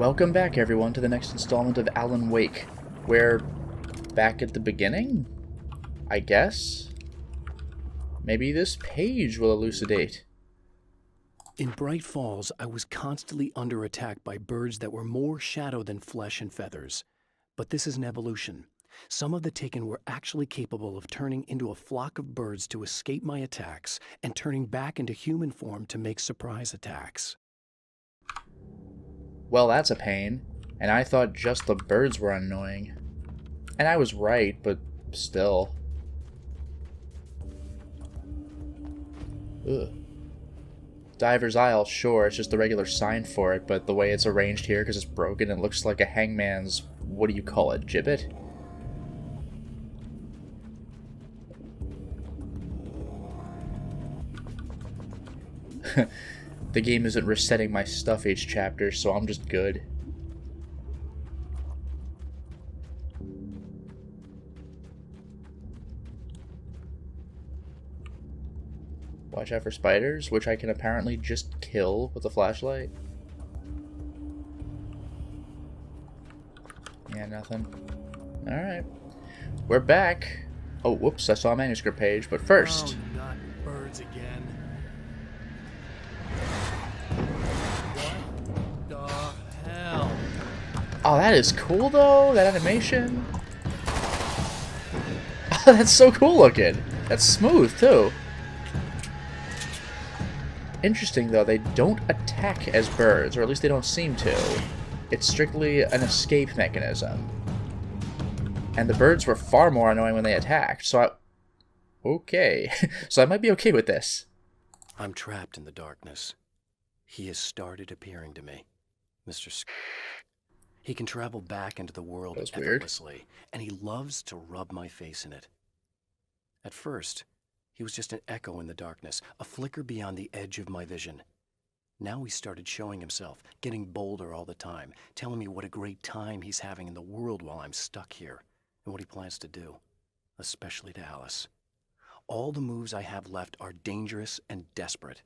Welcome back, everyone, to the next installment of Alan Wake. We're back at the beginning? I guess? Maybe this page will elucidate. In Bright Falls, I was constantly under attack by birds that were more shadow than flesh and feathers. But this is an evolution. Some of the Taken were actually capable of turning into a flock of birds to escape my attacks and turning back into human form to make surprise attacks. Well, that's a pain. And I thought just the birds were annoying. And I was right, but still. Ugh. Diver's Isle, sure, it's just the regular sign for it, but the way it's arranged here, because it's broken, it looks like a hangman's, what do you call it, gibbet? The game isn't resetting my stuff each chapter, so I'm just good. Watch out for spiders, which I can apparently just kill with a flashlight. Yeah, nothing. Alright. We're back. Oh, whoops, I saw a manuscript page, but first... Oh, not birds again. What the hell? Oh, that is cool, though, that animation. Oh, that's so cool looking. That's smooth, too. Interesting, though, they don't attack as birds, or at least they don't seem to. It's strictly an escape mechanism. And the birds were far more annoying when they attacked, so I... Okay. So I might be okay with this. I'm trapped in the darkness. He has started appearing to me. He can travel back into the world effortlessly, and he loves to rub my face in it. At first, he was just an echo in the darkness, a flicker beyond the edge of my vision. Now he started showing himself, getting bolder all the time, telling me what a great time he's having in the world while I'm stuck here, and what he plans to do, especially to Alice. All the moves I have left are dangerous and desperate.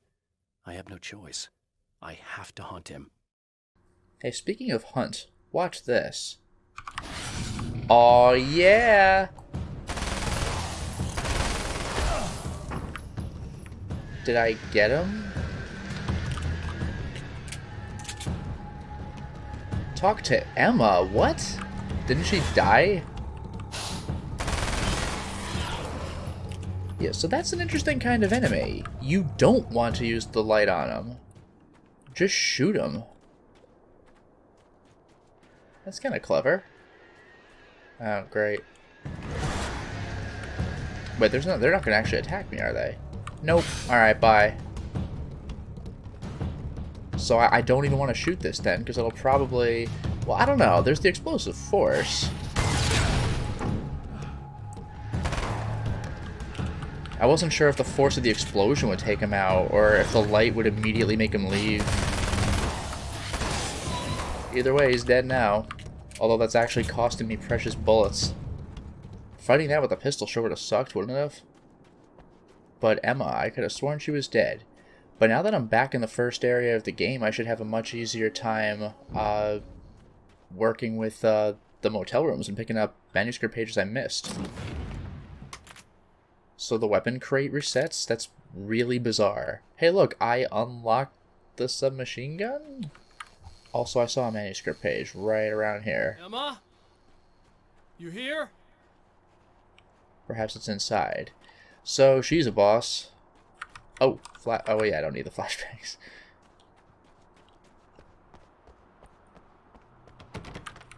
I have no choice. I have to hunt him. Hey, speaking of hunt, watch this. Oh yeah! Did I get him? Talk to Emma, what? Didn't she die? Yeah, so that's an interesting kind of enemy. You don't want to use the light on him. Just shoot him. That's kind of clever. Oh, great. Wait, they're not going to actually attack me, are they? Nope. Alright, bye. So I don't even want to shoot this then, because it'll probably... Well, I don't know. There's the explosive force. I wasn't sure if the force of the explosion would take him out, or if the light would immediately make him leave. Either way, he's dead now. Although that's actually costing me precious bullets. Fighting that with a pistol sure would have sucked, wouldn't it have? But Emma, I could have sworn she was dead. But now that I'm back in the first area of the game, I should have a much easier time working with the motel rooms and picking up manuscript pages I missed. So the weapon crate resets? That's really bizarre. Hey look, I unlocked the submachine gun? Also, I saw a manuscript page right around here. Emma? You here? Perhaps it's inside. So, she's a boss. Oh, oh yeah, I don't need the flashbangs.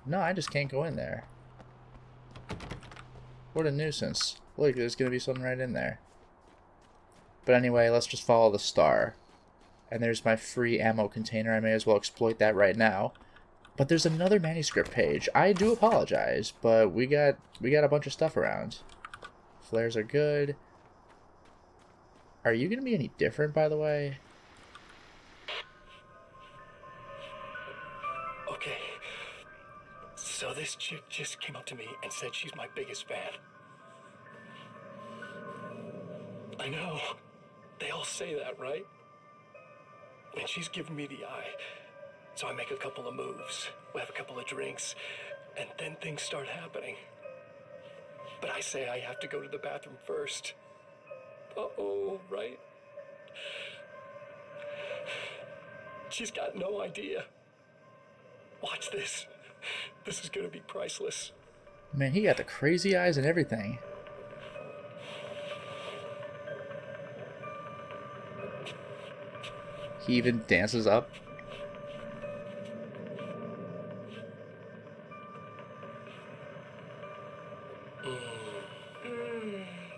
No, I just can't go in there. What a nuisance. Look, there's gonna be something right in there. But anyway, let's just follow the star. And there's my free ammo container. I may as well exploit that right now. But there's another manuscript page. I do apologize, but we got a bunch of stuff around. Flares are good. Are you gonna be any different, by the way? Okay. So this chick just came up to me and said she's my biggest fan. I know. They all say that, right? And she's giving me the eye. So I make a couple of moves, we have a couple of drinks, and then things start happening. But I say I have to go to the bathroom first. Uh-oh, right? She's got no idea. Watch this. This is gonna be priceless. Man, he got the crazy eyes and everything. He even dances up.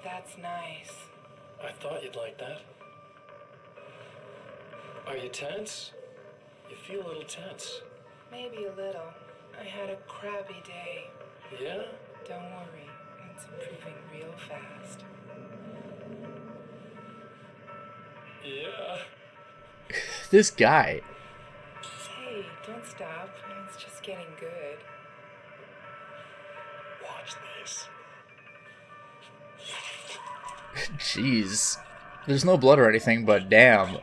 That's nice. I thought you'd like that. Are you tense? You feel a little tense. Maybe a little. I had a crappy day. Yeah? Don't worry, it's improving real fast. Yeah. This guy. Hey, don't stop. It's just getting good. Watch this. Jeez. There's no blood or anything, but damn. Yeah!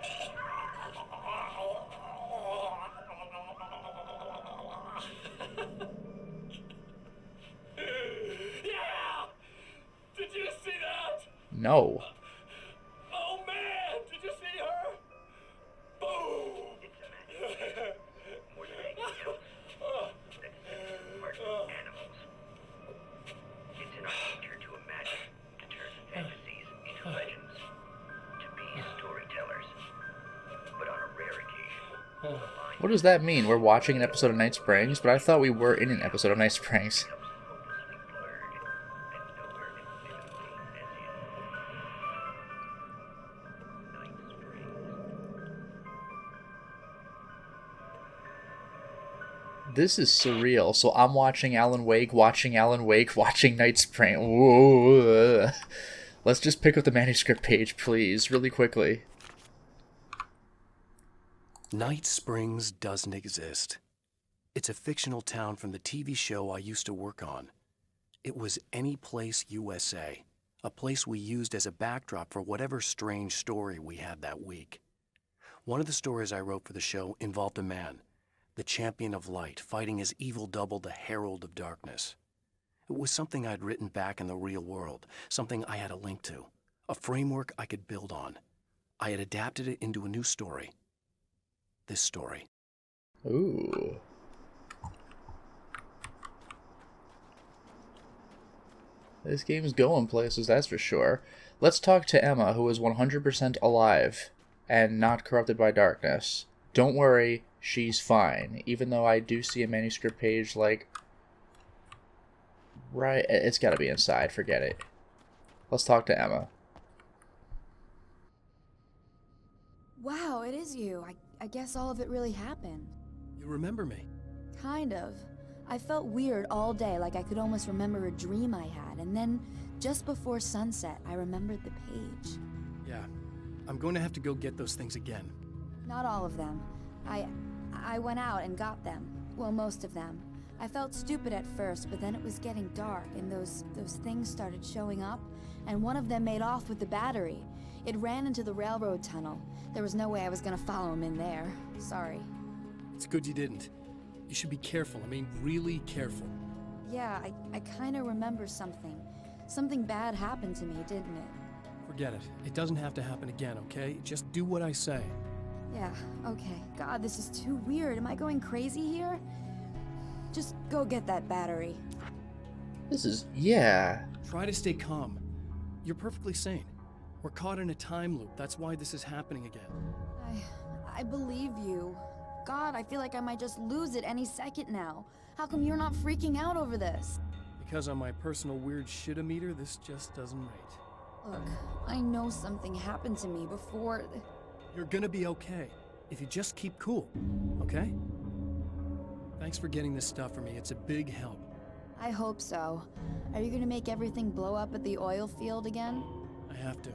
Did you see that? No. Oh man, did you see her? Boom! More than anything else, that is part of animals. It's in our nature to imagine, to turn fantasies into legends, to be storytellers. But on a rare occasion, the line What does that mean? We're watching an episode of Night Springs, but I thought we were in an episode of Night Springs. becomes hopelessly blurred, and nowhere can vividly as in Night Springs. This is surreal. So I'm watching Alan Wake, watching Night Springs. Whoa. Let's just pick up the manuscript page, please, really quickly. Night Springs doesn't exist. It's a fictional town from the TV show I used to work on. It was Any Place USA, a place we used as a backdrop for whatever strange story we had that week. One of the stories I wrote for the show involved a man, the champion of light, fighting his evil double, the herald of darkness. It was something I'd written back in the real world, something I had a link to, a framework I could build on. I had adapted it into a new story. This story. Ooh. This game's going places, that's for sure. Let's talk to Emma, who is 100% alive and not corrupted by darkness. Don't worry, she's fine. Even though I do see a manuscript page, like... Right, it's gotta be inside, forget it. Let's talk to Emma. Wow, it is you. I guess all of it really happened. You remember me? Kind of. I felt weird all day, like I could almost remember a dream I had, and then, just before sunset, I remembered the page. Yeah. I'm going to have to go get those things again. Not all of them. I went out and got them. Well, most of them. I felt stupid at first, but then it was getting dark, and those things started showing up, and one of them made off with the battery. It ran into the railroad tunnel. There was no way I was gonna follow him in there. Sorry. It's good you didn't. You should be careful. I mean, really careful. Yeah, I kinda remember something. Something bad happened to me, didn't it? Forget it. It doesn't have to happen again, okay? Just do what I say. Yeah, okay. God, this is too weird. Am I going crazy here? Just go get that battery. This is... yeah. Try to stay calm. You're perfectly sane. We're caught in a time loop. That's why this is happening again. I believe you. God, I feel like I might just lose it any second now. How come you're not freaking out over this? Because on my personal weird shit-o-meter, this just doesn't rate. Look, I know something happened to me before... You're gonna be okay, if you just keep cool, okay? Thanks for getting this stuff for me. It's a big help. I hope so. Are you gonna make everything blow up at the oil field again? I have to.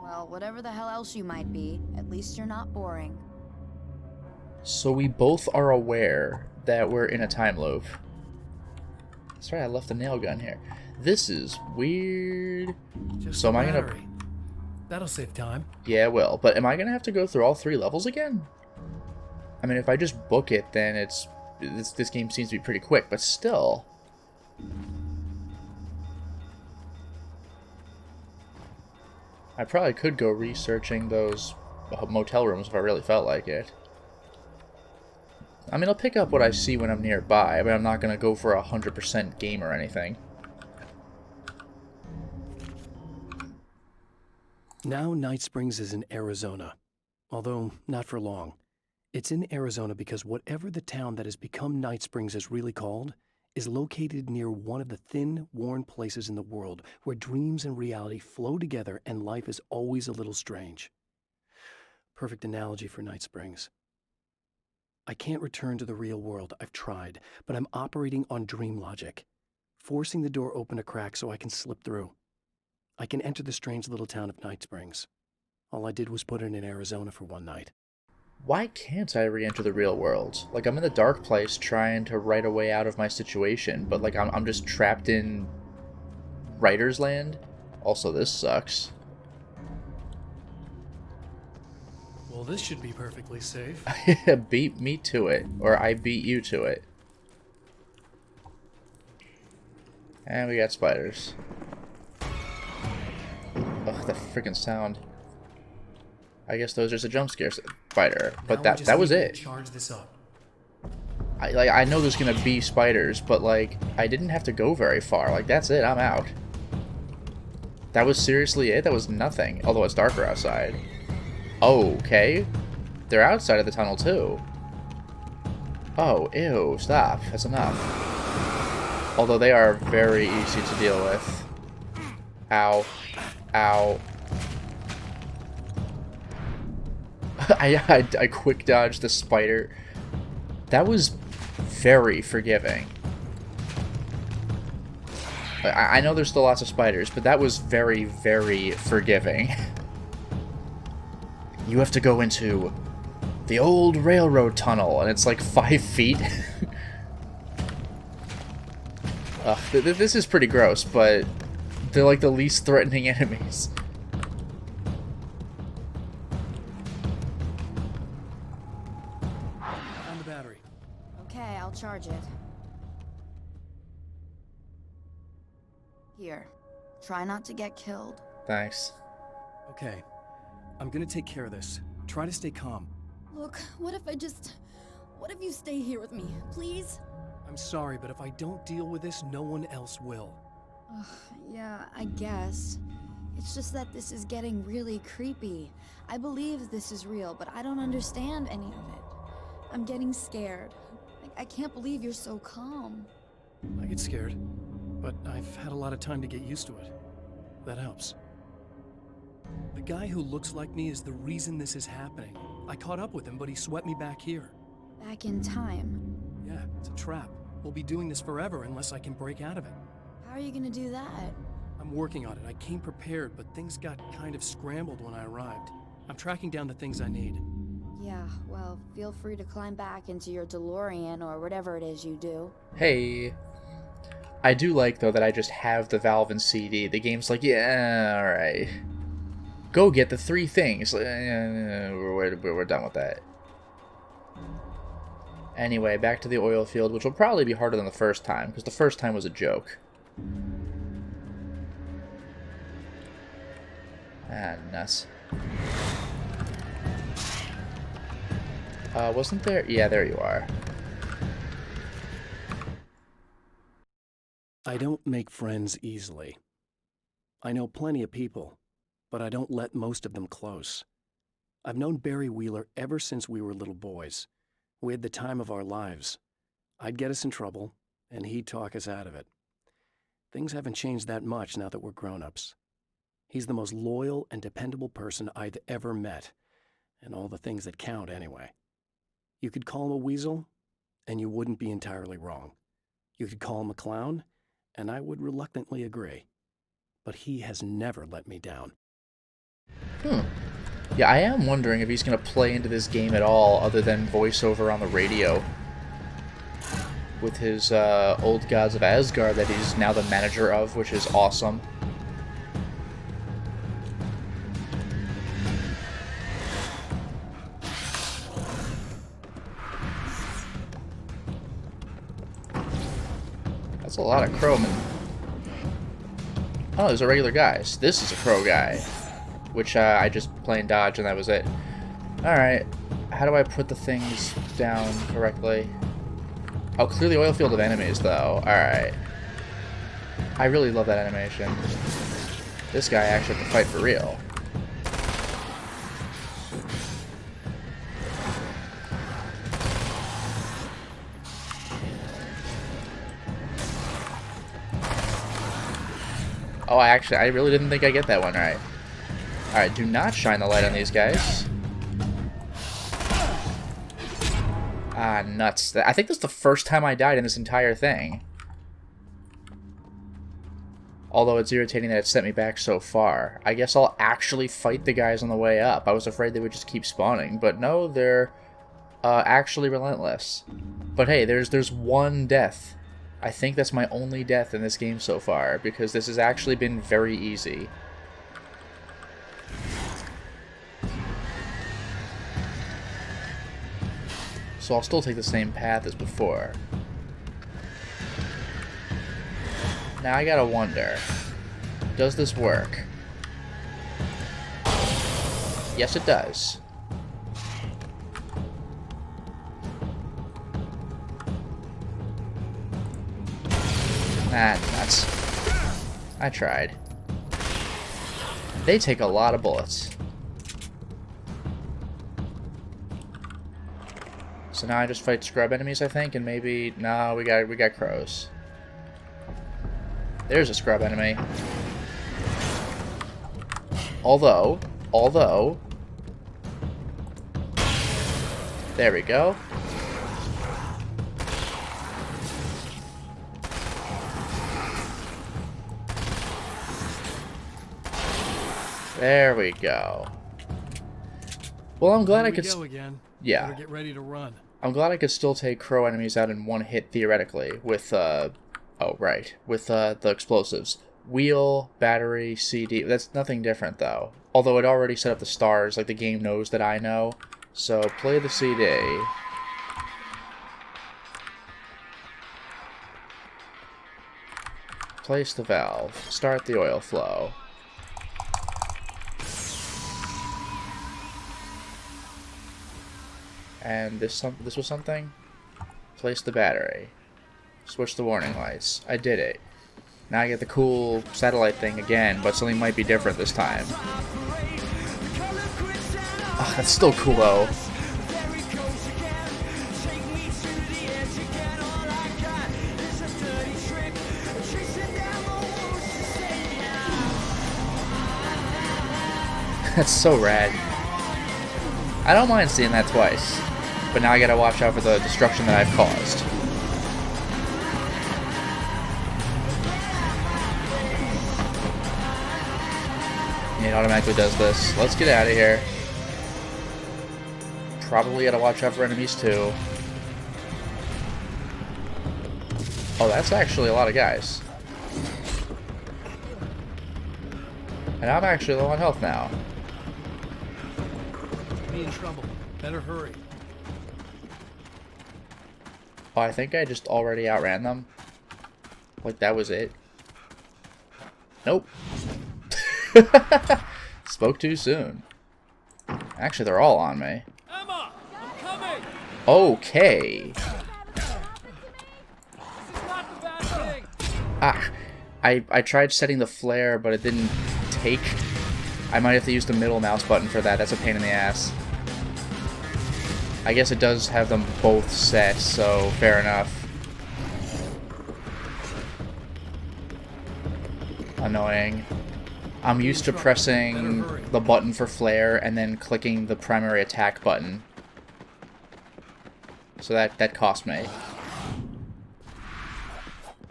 Well, whatever the hell else you might be, at least you're not boring. So we both are aware that we're in a time loop. That's right, I left the nail gun here. This is weird. Just So am I gonna... battery. That'll save time. Yeah, it will. But am I gonna have to go through all 3 levels again? I mean, if I just book it, then this game seems to be pretty quick, but still. I probably could go researching those motel rooms if I really felt like it. I mean, I'll pick up what I see when I'm nearby, but I'm not going to go for 100% game or anything. Now Night Springs is in Arizona, although not for long. It's in Arizona because whatever the town that has become Night Springs is really called is located near one of the thin, worn places in the world where dreams and reality flow together and life is always a little strange. Perfect analogy for Night Springs. I can't return to the real world, I've tried, but I'm operating on dream logic, forcing the door open a crack so I can slip through. I can enter the strange little town of Night Springs. All I did was put it in Arizona for one night. Why can't I re-enter the real world? Like, I'm in the dark place trying to write a way out of my situation, but like I'm just trapped in writer's land? Also, this sucks. Well, this should be perfectly safe. Beat me to it, or I beat you to it. And we got spiders. Ugh, that freaking sound. I guess those are just a jump scare spider, but that was it. Charge this up. I know there's gonna be spiders, but like I didn't have to go very far. Like that's it. I'm out. That was seriously it. That was nothing. Although it's darker outside. Okay, they're outside of the tunnel too. Oh, ew! Stop. That's enough. Although they are very easy to deal with. Ow! Ow! I quick dodged the spider. That was very forgiving. I know there's still lots of spiders, but that was very, very forgiving. You have to go into the old railroad tunnel, and it's like 5 feet. This is pretty gross, but they're like the least threatening enemies. I'll charge it. Here. Try not to get killed. Thanks. Okay. I'm gonna take care of this. Try to stay calm. Look, what if you stay here with me, please? I'm sorry, but if I don't deal with this, no one else will. Yeah, I guess. It's just that this is getting really creepy. I believe this is real, but I don't understand any of it. I'm getting scared. I can't believe you're so calm. I get scared, but I've had a lot of time to get used to it. That helps. The guy who looks like me is the reason this is happening. I caught up with him, but he swept me back here. Back in time? Yeah, it's a trap. We'll be doing this forever unless I can break out of it. How are you gonna do that? I'm working on it. I came prepared, but things got kind of scrambled when I arrived. I'm tracking down the things I need. Yeah, well, feel free to climb back into your DeLorean or whatever it is you do. Hey. I do like, though, that I just have the Valve and CD. The game's like, yeah, alright. Go get the 3 things. We're done with that. Anyway, back to the oil field, which will probably be harder than the first time, because the first time was a joke. Ah, nuts. Wasn't there? Yeah, there you are. I don't make friends easily. I know plenty of people, but I don't let most of them close. I've known Barry Wheeler ever since we were little boys. We had the time of our lives. I'd get us in trouble, and he'd talk us out of it. Things haven't changed that much now that we're grown-ups. He's the most loyal and dependable person I've ever met, and all the things that count anyway. You could call him a weasel, and you wouldn't be entirely wrong. You could call him a clown, and I would reluctantly agree. But he has never let me down. Yeah, I am wondering if he's going to play into this game at all other than voiceover on the radio. With his Old Gods of Asgard that he's now the manager of, which is awesome. That's a lot of crowmen. Oh, there's a regular guy. So this is a crow guy. Which I just plain dodged and that was it. Alright. How do I put the things down correctly? Oh, clear the oil field of enemies, though. Alright. I really love that animation. This guy actually can fight for real. Oh, I really didn't think I'd get that one right. Alright, do not shine the light on these guys. Ah, nuts. I think that's the first time I died in this entire thing. Although it's irritating that it sent me back so far. I guess I'll actually fight the guys on the way up. I was afraid they would just keep spawning, but no, they're actually relentless. But hey, there's one death. I think that's my only death in this game so far, because this has actually been very easy. So I'll still take the same path as before. Now I gotta wonder, does this work? Yes, it does. Ah, nuts. I tried. They take a lot of bullets. So now I just fight scrub enemies, I think, and maybe no, we got crows. There's a scrub enemy. Although, there we go. There we go. Well, I'm glad I could. Go again. Yeah. Better get ready to run. I'm glad I could still take crow enemies out in one hit theoretically with with the explosives. Wheel, battery, CD. That's nothing different though. Although it already set up the stars, like the game knows that I know. So play the CD. Place the valve. Start the oil flow. And this was something? Place the battery. Switch the warning lights. I did it. Now I get the cool satellite thing again, but something might be different this time. Oh, that's still cool though. That's so rad. I don't mind seeing that twice, but now I gotta watch out for the destruction that I've caused. It automatically does this. Let's get out of here. Probably gotta watch out for enemies too. Oh, that's actually a lot of guys. And I'm actually low on health now. Be in trouble. Better hurry. Oh, I think I just already outran them. Like that was it. Nope. Spoke too soon. Actually, they're all on me. Emma, I'm coming. Okay. This is not the bad thing. Ah, I tried setting the flare, but it didn't take. I might have to use the middle mouse button for that. That's a pain in the ass. I guess it does have them both set, so fair enough. Annoying. I'm used to pressing the button for flare and then clicking the primary attack button. So that cost me.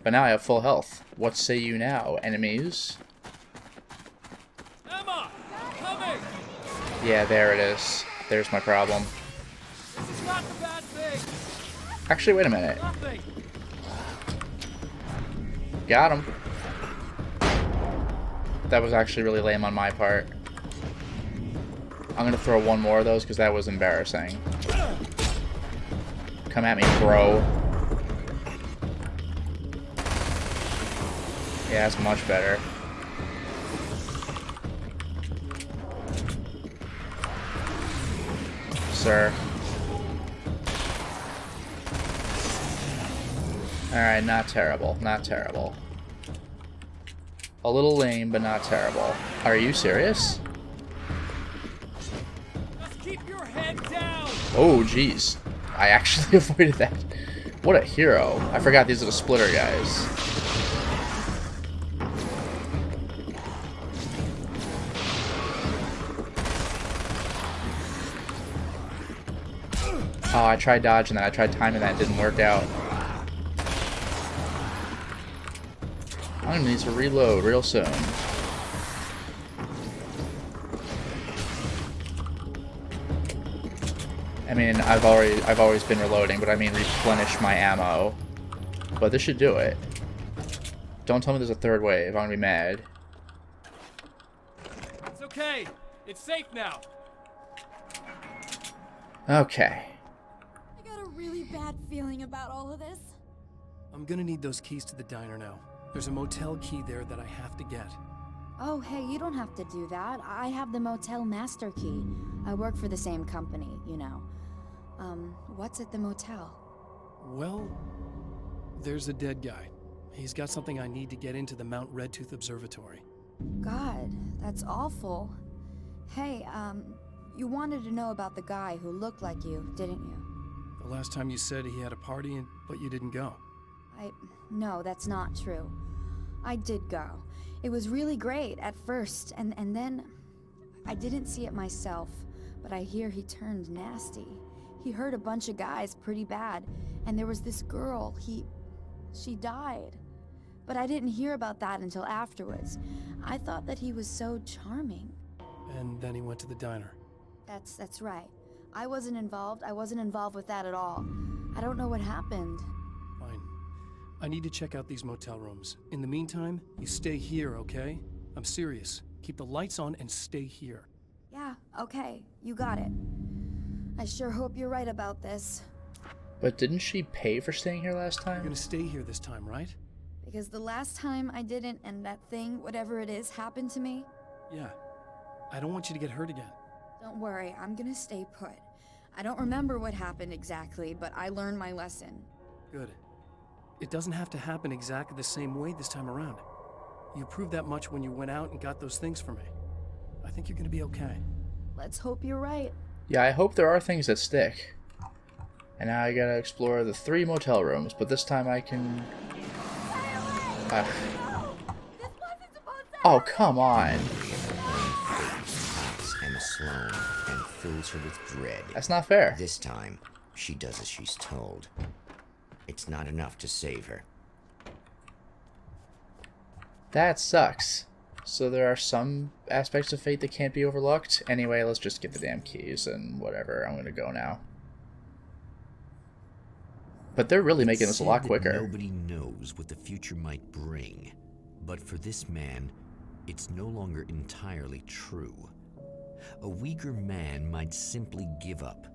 But now I have full health. What say you now, enemies? Emma, I'm coming. Yeah, there it is. There's my problem. This is not the bad thing. Actually, wait a minute. Nothing. Got him. That was actually really lame on my part. I'm gonna throw one more of those because that was embarrassing. Come at me, bro. Yeah, that's much better. Sir. Alright, not terrible. Not terrible. A little lame, but not terrible. Are you serious? Just keep your head down. Oh, jeez. I actually avoided that. What a hero. I forgot these are the splitter guys. Oh, I tried dodging that. I tried timing that. It didn't work out. I'm gonna need to reload real soon. I mean, I've always been reloading, but I mean replenish my ammo. But this should do it. Don't tell me there's a third wave. I'm gonna be mad. It's okay. It's safe now. Okay. I got a really bad feeling about all of this. I'm gonna need those keys to the diner now. There's a motel key there that I have to get. Oh, hey, you don't have to do that. I have the motel master key. I work for the same company, you know. What's at the motel? Well, there's a dead guy. He's got something I need to get into the Mount Redtooth Observatory. God, that's awful. Hey, you wanted to know about the guy who looked like you, didn't you? The last time you said he had a party, but you didn't go. No, that's not true. I did go. It was really great at first, and then I didn't see it myself, but I hear he turned nasty. He hurt a bunch of guys pretty bad, and there was this girl, she died. But I didn't hear about that until afterwards. I thought that he was so charming. And then he went to the diner. That's right. I wasn't involved with that at all. I don't know what happened. Fine. I need to check out these motel rooms. In the meantime, you stay here, okay? I'm serious. Keep the lights on and stay here. Yeah, okay. You got it. I sure hope you're right about this. But didn't she pay for staying here last You're time? gonna stay here this time, right? Because the last time I didn't, and that thing, whatever it is, happened to me. Yeah. I don't want you to get hurt again. Don't worry, I'm gonna stay put. I don't remember what happened exactly, but I learned my lesson. Good. It doesn't have to happen exactly the same way this time around. You proved that much when you went out and got those things for me. I think you're gonna be okay. Let's hope you're right. Yeah, I hope there are things that stick. And now I gotta explore the 3 motel rooms, but this time I can... Oh, come on. Emma Sloan and fills her with dread. That's not fair. This time, she does as she's told. It's not enough to save her. That sucks. So there are some aspects of fate that can't be overlooked. Anyway, let's just get the damn keys and whatever. I'm gonna go now. But they're really making this a lot quicker. Nobody knows what the future might bring. But for this man, it's no longer entirely true. A weaker man might simply give up,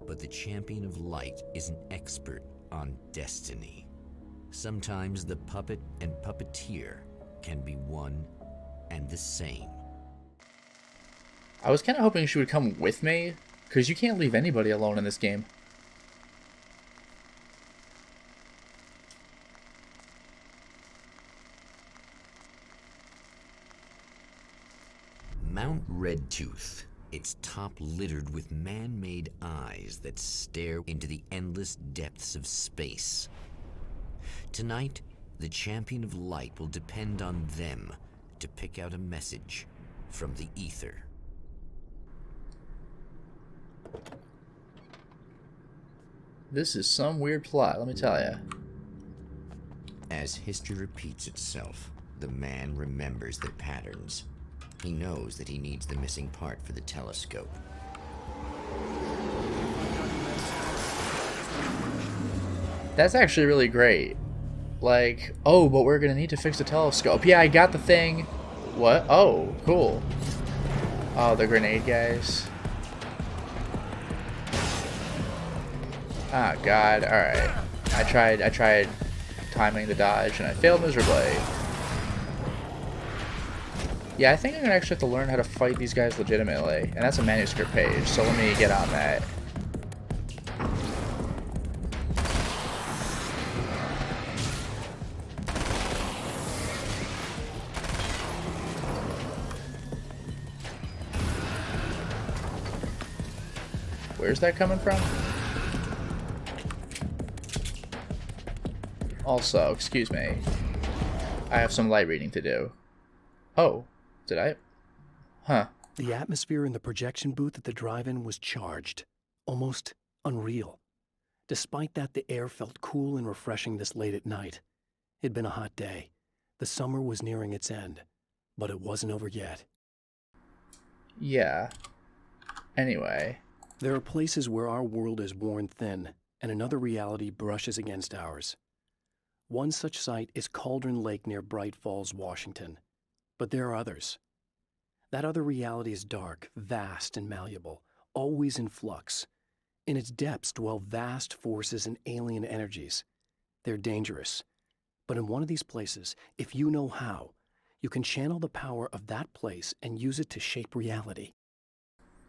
but the champion of light is an expert on destiny. Sometimes the puppet and puppeteer can be one and the same. I was kind of hoping she would come with me, because you can't leave anybody alone in this game. Mount Redtooth, its top littered with man-made eyes that stare into the endless depths of space. Tonight, the champion of light will depend on them to pick out a message from the ether. This is some weird plot, let me tell you. As history repeats itself, the man remembers the patterns. He knows that he needs the missing part for the telescope. That's actually really great. Like, oh, but we're gonna need to fix the telescope. Yeah, I got the thing. What? Oh, cool. Oh, the grenade guys. Ah, God. Alright. I tried timing the dodge and I failed miserably. Yeah, I think I'm gonna actually have to learn how to fight these guys legitimately. And that's a manuscript page, so let me get on that. Where's that coming from? Also, excuse me. I have some light reading to do. Oh, did I? Huh. The atmosphere in the projection booth at the drive-in was charged, almost unreal. Despite that, the air felt cool and refreshing this late at night. It'd been a hot day. The summer was nearing its end, but it wasn't over yet. Yeah. Anyway. There are places where our world is worn thin, and another reality brushes against ours. One such site is Cauldron Lake near Bright Falls, Washington. But there are others. That other reality is dark, vast, and malleable, always in flux. In its depths dwell vast forces and alien energies. They're dangerous. But in one of these places, if you know how, you can channel the power of that place and use it to shape reality.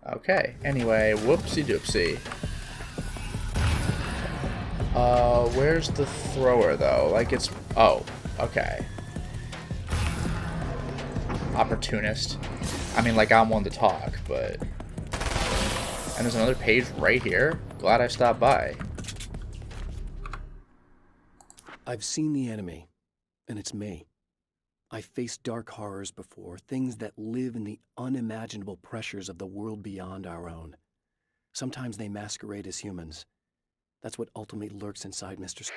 Okay, anyway, whoopsie doopsie. Where's the thrower, though? Like, it's... Oh, okay. Opportunist. I mean, like, I'm one to talk, but... And there's another page right here? Glad I stopped by. I've seen the enemy, and it's me. I've faced dark horrors before, things that live in the unimaginable pressures of the world beyond our own. Sometimes they masquerade as humans. That's what ultimately lurks inside Mr.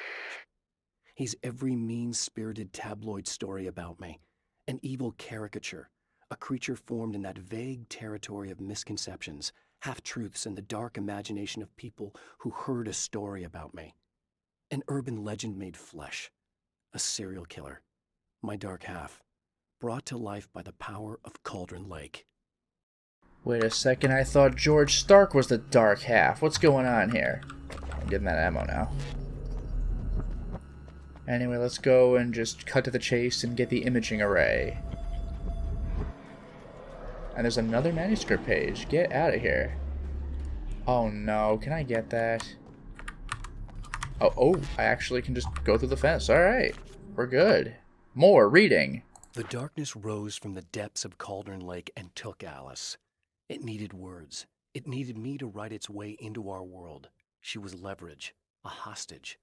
He's every mean-spirited tabloid story about me, an evil caricature, a creature formed in that vague territory of misconceptions, half-truths, and the dark imagination of people who heard a story about me. An urban legend made flesh, a serial killer. My dark half, brought to life by the power of Cauldron Lake. Wait a second, I thought George Stark was the dark half. What's going on here? I'm getting that ammo now. Anyway, let's go and just cut to the chase and get the imaging array. And there's another manuscript page. Get out of here. Oh no, can I get that? Oh, I actually can just go through the fence. Alright, we're good. More reading. The darkness rose from the depths of Cauldron Lake and took Alice. It needed words. It needed me to write its way into our world. She was leverage, a hostage.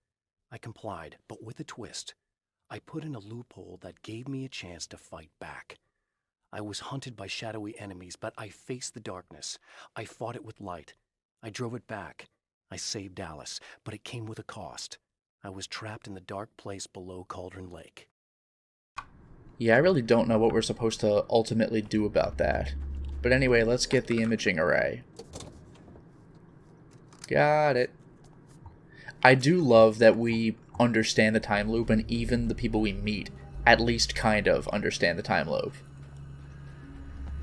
I complied, but with a twist. I put in a loophole that gave me a chance to fight back. I was hunted by shadowy enemies, but I faced the darkness. I fought it with light. I drove it back. I saved Alice, but it came with a cost. I was trapped in the dark place below Cauldron Lake. Yeah, I really don't know what we're supposed to ultimately do about that. But anyway, let's get the imaging array. Got it. I do love that we understand the time loop, and even the people we meet at least kind of understand the time loop.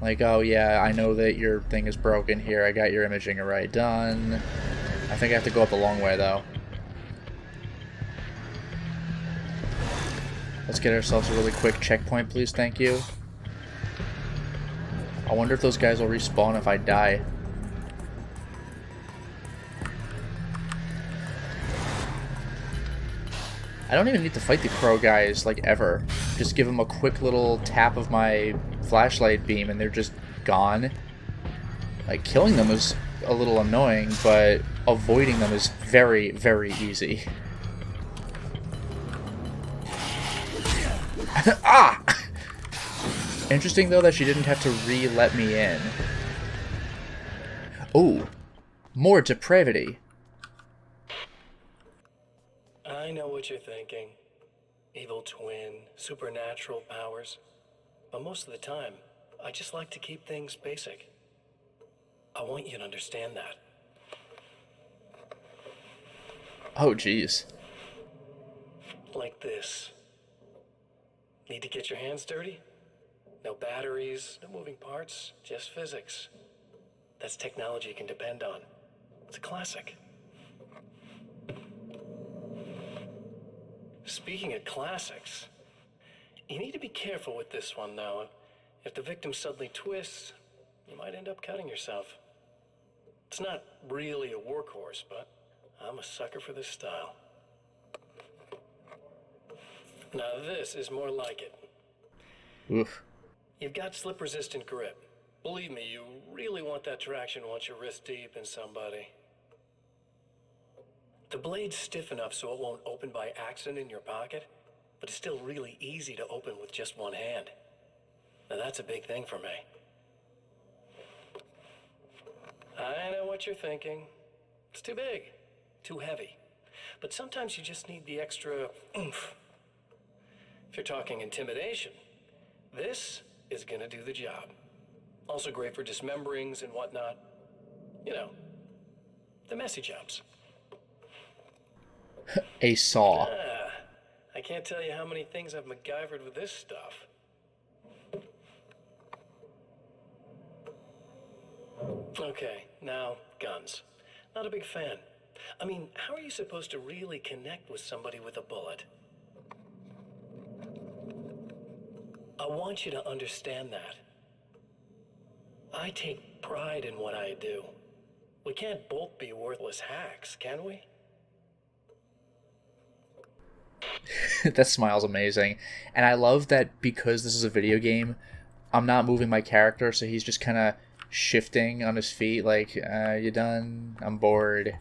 Like, oh yeah, I know that your thing is broken here. I got your imaging array done. I think I have to go up the long way, though. Let's get ourselves a really quick checkpoint, please. Thank you. I wonder if those guys will respawn if I die. I don't even need to fight the crow guys, like, ever. Just give them a quick little tap of my flashlight beam and they're just gone. Like, killing them is a little annoying, but avoiding them is very, very easy. Ah! Interesting, though, that she didn't have to re-let me in. Ooh. More depravity. I know what you're thinking. Evil twin, supernatural powers. But most of the time, I just like to keep things basic. I want you to understand that. Oh, jeez. Like this. Need to get your hands dirty? No batteries, no moving parts, just physics. That's technology you can depend on. It's a classic. Speaking of classics, you need to be careful with this one, though. If the victim suddenly twists, you might end up cutting yourself. It's not really a workhorse, but I'm a sucker for this style. Now this is more like it. Oof. You've got slip-resistant grip. Believe me, you really want that traction once you're wrist deep in somebody. The blade's stiff enough so it won't open by accident in your pocket, but it's still really easy to open with just one hand. Now that's a big thing for me. I know what you're thinking. It's too big, too heavy. But sometimes you just need the extra oomph. If you're talking intimidation, this is gonna do the job. Also great for dismemberings and whatnot. You know, the messy jobs. A saw. I can't tell you how many things I've MacGyvered with this stuff. Okay, now guns. Not a big fan. I mean, how are you supposed to really connect with somebody with a bullet? I want you to understand that. I take pride in what I do. We can't both be worthless hacks, can we? That smile's amazing. And I love that because this is a video game, I'm not moving my character, so he's just kind of shifting on his feet like, you done? I'm bored.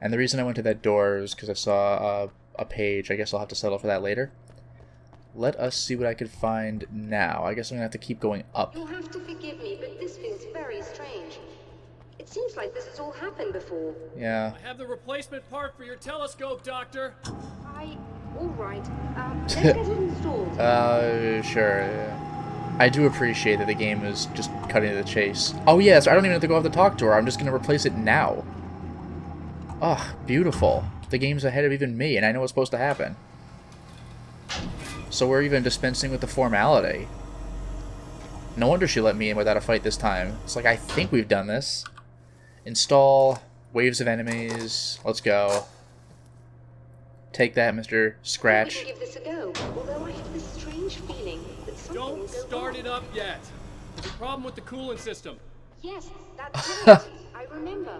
And the reason I went to that door was because I saw a page. I guess I'll have to settle for that later. Let us see what I could find now. I guess I'm going to have to keep going up. You'll have to forgive me, but this feels very strange. It seems like this has all happened before. Yeah. I have the replacement part for your telescope, Doctor. All right. Let's get it installed. Sure. Yeah. I do appreciate that the game is just cutting to the chase. Oh yes, I don't even have to go have to talk to her. I'm just going to replace it now. Oh, beautiful. The game's ahead of even me, and I know what's supposed to happen. So we're even dispensing with the formality. No wonder she let me in without a fight this time. It's like, I think we've done this. Install waves of enemies. Let's go. Take that, Mr. Scratch. We can give this a go, although I have this strange feeling that something will Don't go start wrong. it up yet. There's a problem with the coolant system. Yes, that's right. I remember.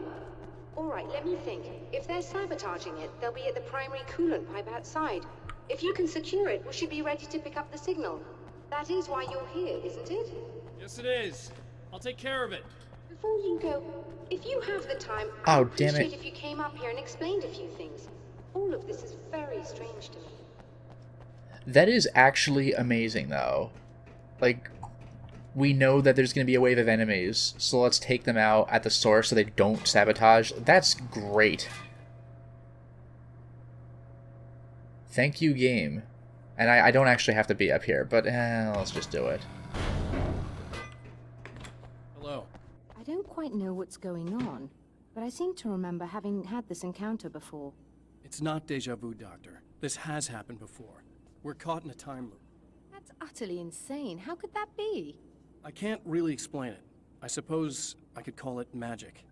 All right, let me think. If they're sabotaging it, they'll be at the primary coolant pipe outside. If you can secure it, we should be ready to pick up the signal. That is why you're here, isn't it? Yes, it is. I'll take care of it. Before you go, if you have the time, Oh, I'd damn it. appreciate if you came up here and explained a few things. All of this is very strange to me. That is actually amazing, though. Like, we know that there's going to be a wave of enemies, so let's take them out at the source so they don't sabotage. That's great. Thank you, game. And I don't actually have to be up here, but let's just do it. Hello. I don't quite know what's going on, but I seem to remember having had this encounter before. It's not deja vu, Doctor. This has happened before. We're caught in a time loop. That's utterly insane. How could that be? I can't really explain it. I suppose I could call it magic.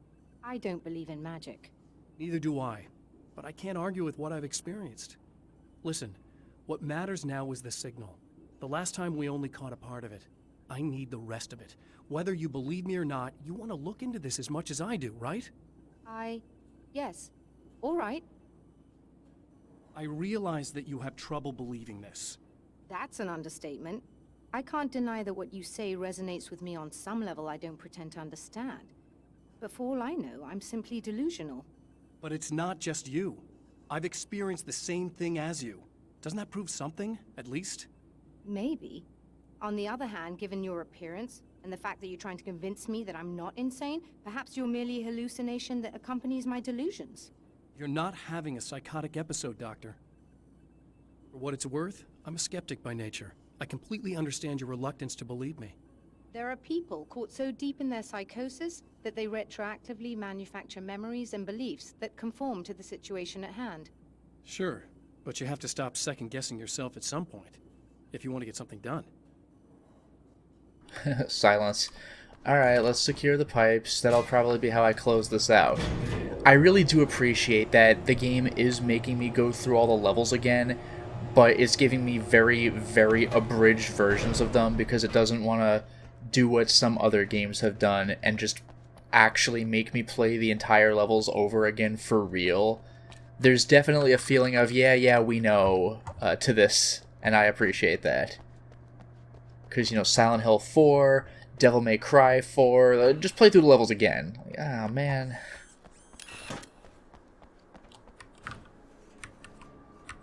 I don't believe in magic. Neither do I. But I can't argue with what I've experienced. Listen, what matters now is the signal. The last time we only caught a part of it. I need the rest of it. Whether you believe me or not, you want to look into this as much as I do, right? Yes. All right. I realize that you have trouble believing this. That's an understatement. I can't deny that what you say resonates with me on some level I don't pretend to understand. But for all I know, I'm simply delusional. But it's not just you. I've experienced the same thing as you. Doesn't that prove something, at least? Maybe. On the other hand, given your appearance, and the fact that you're trying to convince me that I'm not insane, perhaps you're merely a hallucination that accompanies my delusions. You're not having a psychotic episode, Doctor. For what it's worth, I'm a skeptic by nature. I completely understand your reluctance to believe me. There are people caught so deep in their psychosis that they retroactively manufacture memories and beliefs that conform to the situation at hand. Sure, but you have to stop second-guessing yourself at some point, if you want to get something done. Silence. Alright, let's secure the pipes. That'll probably be how I close this out. I really do appreciate that the game is making me go through all the levels again, but it's giving me very, very abridged versions of them because it doesn't want to do what some other games have done and just actually make me play the entire levels over again for real. There's definitely a feeling of, yeah, we know, to this, and I appreciate that. Because, you know, Silent Hill 4, Devil May Cry 4, just play through the levels again. Like, oh, man.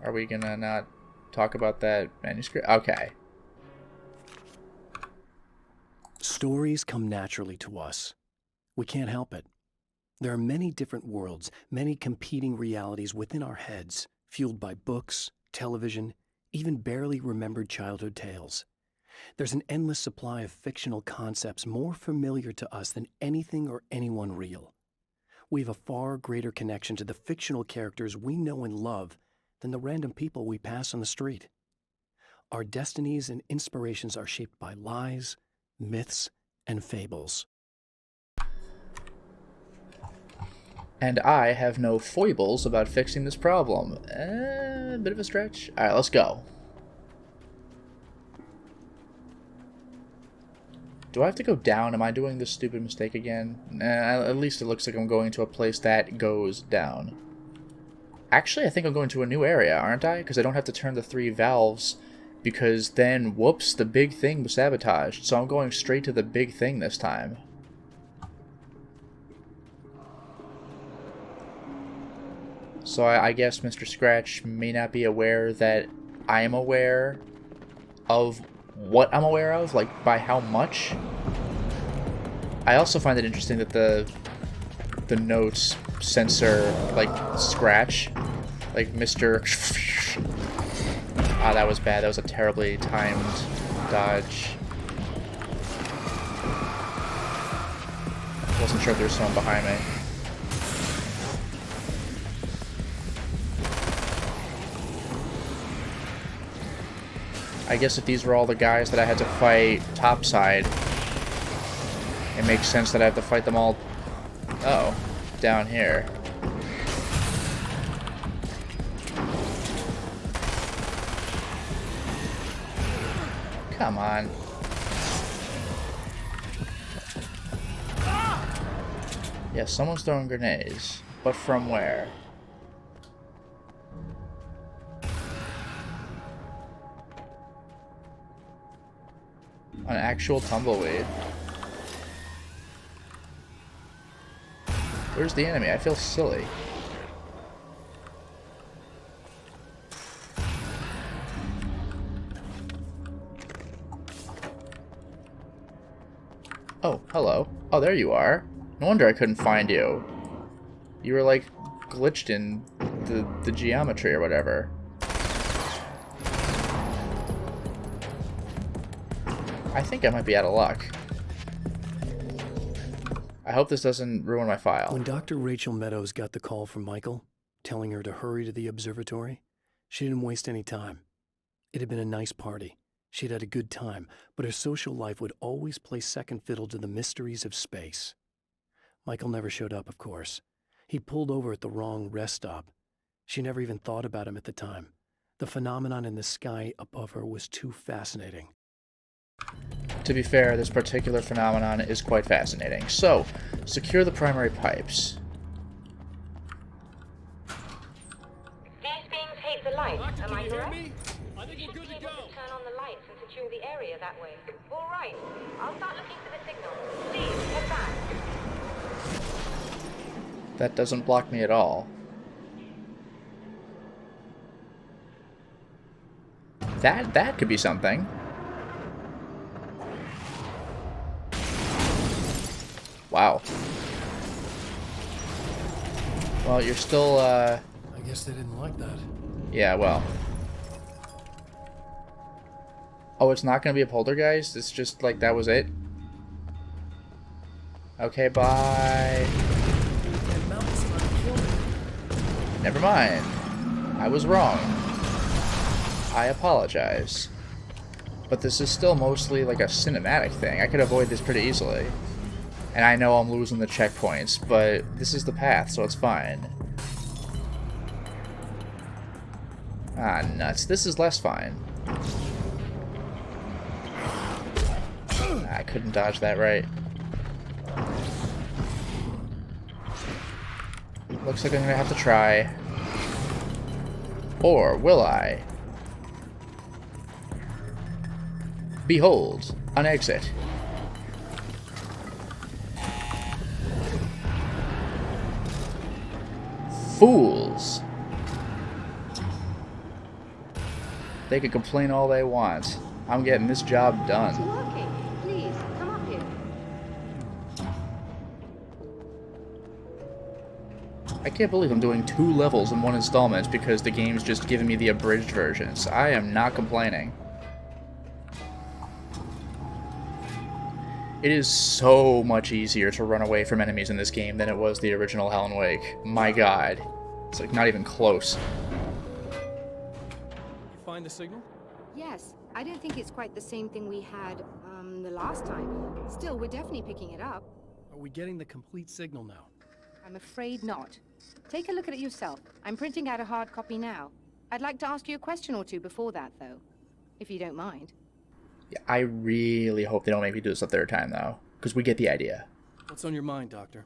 Are we gonna not talk about that manuscript? Okay. Stories come naturally to us. We can't help it. There are many different worlds, many competing realities within our heads, fueled by books, television, even barely remembered childhood tales. There's an endless supply of fictional concepts more familiar to us than anything or anyone real. We have a far greater connection to the fictional characters we know and love than the random people we pass on the street. Our destinies and inspirations are shaped by lies, myths, and fables. And I have no foibles about fixing this problem. A bit of a stretch. Alright, let's go. Do I have to go down? Am I doing this stupid mistake again? At least it looks like I'm going to a place that goes down. Actually, I think I'm going to a new area, aren't I? Because I don't have to turn the 3 valves, because then, whoops, the big thing was sabotaged. So I'm going straight to the big thing this time. So I guess Mr. Scratch may not be aware that I am aware of what I'm aware of, like by how much. I also find it interesting that the notes censor like Scratch, like Mr. Ah, that was bad. That was a terribly timed dodge. Wasn't sure if there was someone behind me. I guess if these were all the guys that I had to fight topside, it makes sense that I have to fight them all, down here. Come on. Yeah, someone's throwing grenades, but from where? An actual tumbleweed. Where's the enemy? I feel silly. Oh, hello. Oh, there you are. No wonder I couldn't find you. You were like glitched in the geometry or whatever. I think I might be out of luck. I hope this doesn't ruin my file. When Dr. Rachel Meadows got the call from Michael, telling her to hurry to the observatory, she didn't waste any time. It had been a nice party. She'd had a good time, but her social life would always play second fiddle to the mysteries of space. Michael never showed up, of course. He pulled over at the wrong rest stop. She never even thought about him at the time. The phenomenon in the sky above her was too fascinating. To be fair, this particular phenomenon is quite fascinating. So, secure the primary pipes. These beings hate the light, am I correct? I think we're good to go. Turn on the lights and secure the area that way. All right, I'll start looking for the signal. Please, head back. That doesn't block me at all. That could be something. Wow. Well, you're still, I guess they didn't like that. Yeah, well. Oh, it's not gonna be a poltergeist? It's just like that was it? Okay, bye. Never mind. I was wrong. I apologize. But this is still mostly like a cinematic thing. I could avoid this pretty easily. And I know I'm losing the checkpoints, but this is the path, so it's fine. Ah, nuts. This is less fine. I couldn't dodge that right. Looks like I'm gonna have to try. Or will I? Behold, an exit. Fools! They can complain all they want. I'm getting this job done. It's working. Please, come up here. I can't believe I'm doing 2 levels in one installment because the game's just giving me the abridged versions. I am not complaining. It is so much easier to run away from enemies in this game than it was the original Alan Wake. My god. It's like not even close. You find the signal? Yes, I don't think it's quite the same thing we had, the last time. Still, we're definitely picking it up. Are we getting the complete signal now? I'm afraid not. Take a look at it yourself. I'm printing out a hard copy now. I'd like to ask you a question or two before that, though. If you don't mind. Yeah, I really hope they don't make me do this a 3rd time, though. Because we get the idea. What's on your mind, Doctor?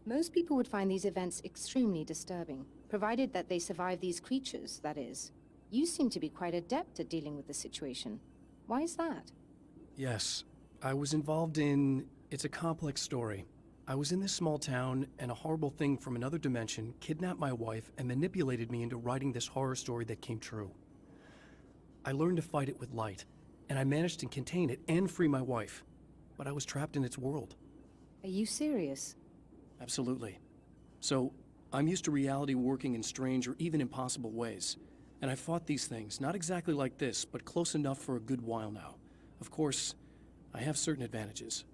Most people would find these events extremely disturbing, provided that they survive these creatures, that is. You seem to be quite adept at dealing with the situation. Why is that? Yes. I was involved in... It's a complex story. I was in this small town, and a horrible thing from another dimension kidnapped my wife and manipulated me into writing this horror story that came true. I learned to fight it with light, and I managed to contain it and free my wife. But I was trapped in its world. Are you serious? Absolutely. So, I'm used to reality working in strange or even impossible ways. And I fought these things, not exactly like this, but close enough for a good while now. Of course, I have certain advantages.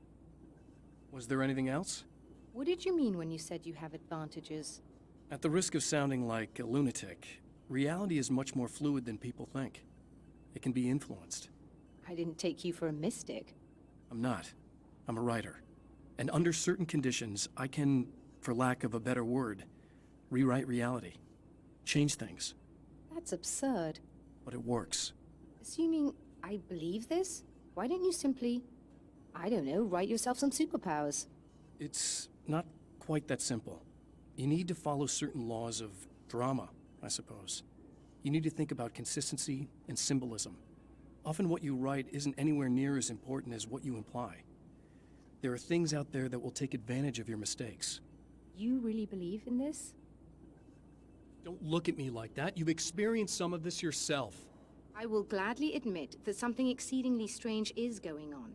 Was there anything else? What did you mean when you said you have advantages? At the risk of sounding like a lunatic, reality is much more fluid than people think. It can be influenced. I didn't take you for a mystic. I'm not. I'm a writer. And under certain conditions, I can, for lack of a better word, rewrite reality. Change things. That's absurd. But it works. Assuming I believe this, why don't you simply, I don't know, write yourself some superpowers? It's not quite that simple. You need to follow certain laws of drama, I suppose. You need to think about consistency and symbolism. Often what you write isn't anywhere near as important as what you imply. There are things out there that will take advantage of your mistakes. You really believe in this? Don't look at me like that. You've experienced some of this yourself. I will gladly admit that something exceedingly strange is going on.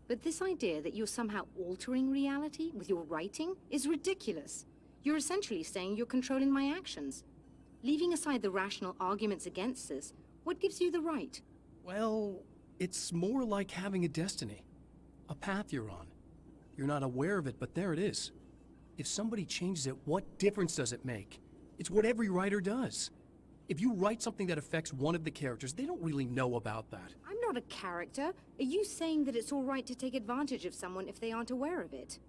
But this idea that you're somehow altering reality with your writing is ridiculous. You're essentially saying you're controlling my actions. Leaving aside the rational arguments against this, what gives you the right? Well, it's more like having a destiny. A path you're on. You're not aware of it, but there it is. If somebody changes it, what difference does it make? It's what every writer does. If you write something that affects one of the characters, they don't really know about that. I'm not a character. Are you saying that it's all right to take advantage of someone if they aren't aware of it?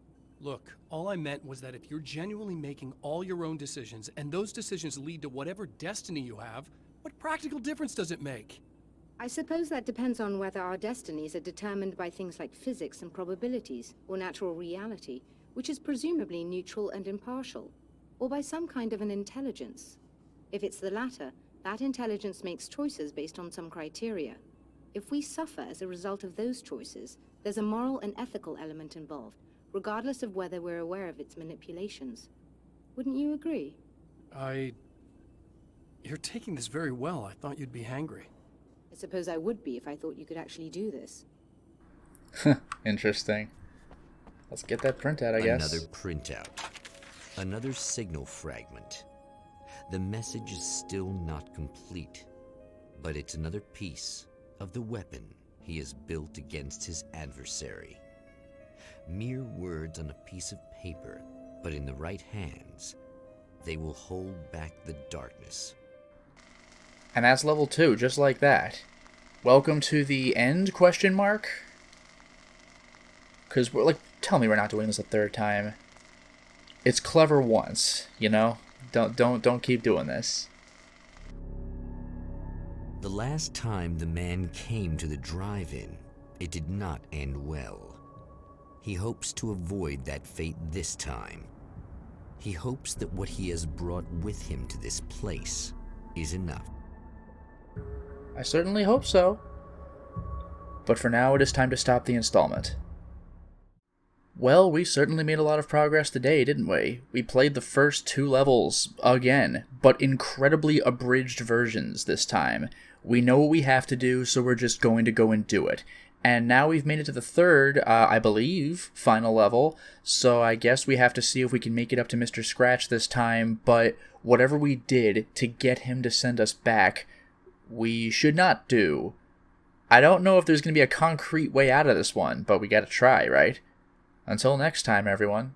Look, all I meant was that if you're genuinely making all your own decisions, and those decisions lead to whatever destiny you have, what practical difference does it make? I suppose that depends on whether our destinies are determined by things like physics and probabilities, or natural reality, which is presumably neutral and impartial, or by some kind of an intelligence. If it's the latter, that intelligence makes choices based on some criteria. If we suffer as a result of those choices, there's a moral and ethical element involved, regardless of whether we're aware of its manipulations. Wouldn't you agree? You're taking this very well. I thought you'd be hangry. I suppose I would be if I thought you could actually do this. Interesting. Let's get that printout, I guess. Another printout. Another signal fragment. The message is still not complete, but it's another piece of the weapon he has built against his adversary. Mere words on a piece of paper, but in the right hands, they will hold back the darkness. And that's level 2, just like that. Welcome to the end, question mark? Because we're like, tell me we're not doing this a 3rd time. It's clever once, you know? Don't keep doing this. The last time the man came to the drive-in, it did not end well. He hopes to avoid that fate this time. He hopes that what he has brought with him to this place is enough. I certainly hope so. But for now, it is time to stop the installment. Well, we certainly made a lot of progress today, didn't we? We played the first 2 levels again, but incredibly abridged versions this time. We know what we have to do, so we're just going to go and do it. And now we've made it to the 3rd, I believe, final level, so I guess we have to see if we can make it up to Mr. Scratch this time, but whatever we did to get him to send us back, we should not do. I don't know if there's going to be a concrete way out of this one, but we gotta try, right? Until next time, everyone.